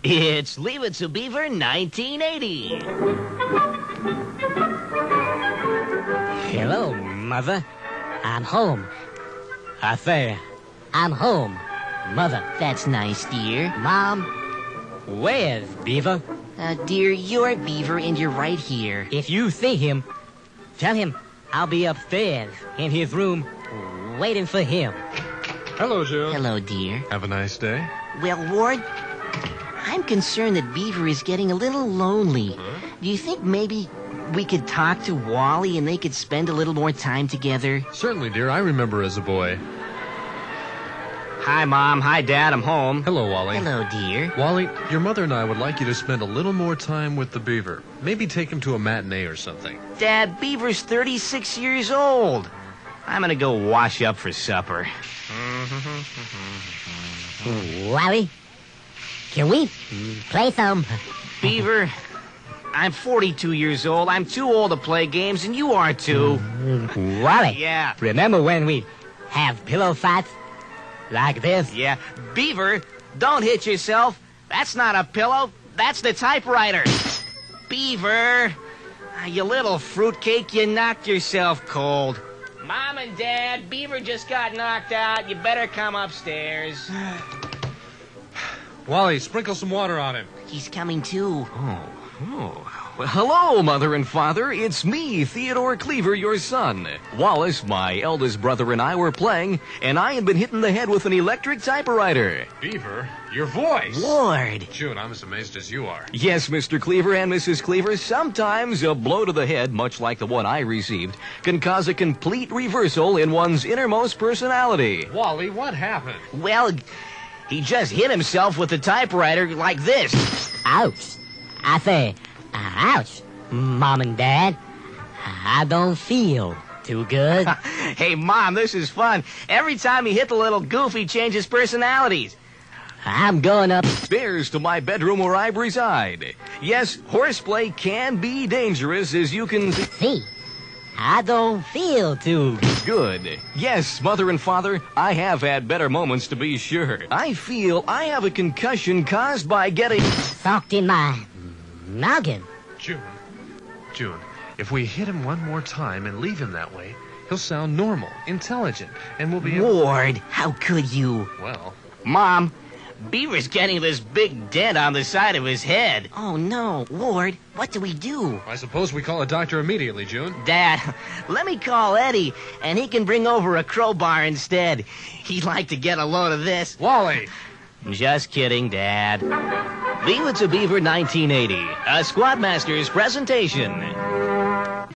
It's Leave It to Beaver 1980. Hello, Mother. I'm home. I say, I'm home, Mother. That's nice, dear. Mom, where's Beaver? Dear, you're Beaver and you're right here. If you see him, tell him I'll be upstairs in his room waiting for him. Hello, June. Hello, dear. Have a nice day. Well, Ward, I'm concerned that Beaver is getting a little lonely. Huh? Do you think maybe we could talk to Wally and they could spend a little more time together? Certainly, dear. I remember as a boy. Hi, Mom. Hi, Dad. I'm home. Hello, Wally. Hello, dear. Wally, your mother and I would like you to spend a little more time with the Beaver. Maybe take him to a matinee or something. Dad, Beaver's 36 years old. I'm gonna go wash up for supper. Wally, can we play some? Beaver, I'm 42 years old. I'm too old to play games, and you are too. Wally, Yeah. remember when we have pillow fights like this? Yeah. Beaver, don't hit yourself. That's not a pillow. That's the typewriter. Beaver, you little fruitcake, you knocked yourself cold. Mom and Dad, Beaver just got knocked out. You better come upstairs. Wally, sprinkle some water on him. He's coming too. Well, hello, Mother and Father. It's me, Theodore Cleaver, your son. Wallace, my eldest brother, and I were playing, and I had been hit in the head with an electric typewriter. Beaver, your voice. Ward. June, I'm as amazed as you are. Yes, Mr. Cleaver and Mrs. Cleaver, sometimes a blow to the head, much like the one I received, can cause a complete reversal in one's innermost personality. Wally, what happened? Well, he just hit himself with the typewriter like this. Ouch. I say, ouch, Mom and Dad. I don't feel too good. Hey, Mom, this is fun. Every time he hit the little goof, he changes personalities. I'm going up. Upstairs to my bedroom where I reside. Yes, horseplay can be dangerous, as you can See, I don't feel too good. Yes, Mother and Father, I have had better moments to be sure. I feel I have a concussion caused by getting... socked in my noggin. June, if we hit him one more time and leave him that way, he'll sound normal, intelligent, and we'll be able... Ward, how could you? Well, Mom, Beaver's getting this big dent on the side of his head. Oh, no. Ward, what do we do? I suppose we call a doctor immediately, June. Dad, let me call Eddie, and he can bring over a crowbar instead. He'd like to get a load of this. Wally! Just kidding, Dad. Leave It to Beaver 1980, a Squadmasters presentation.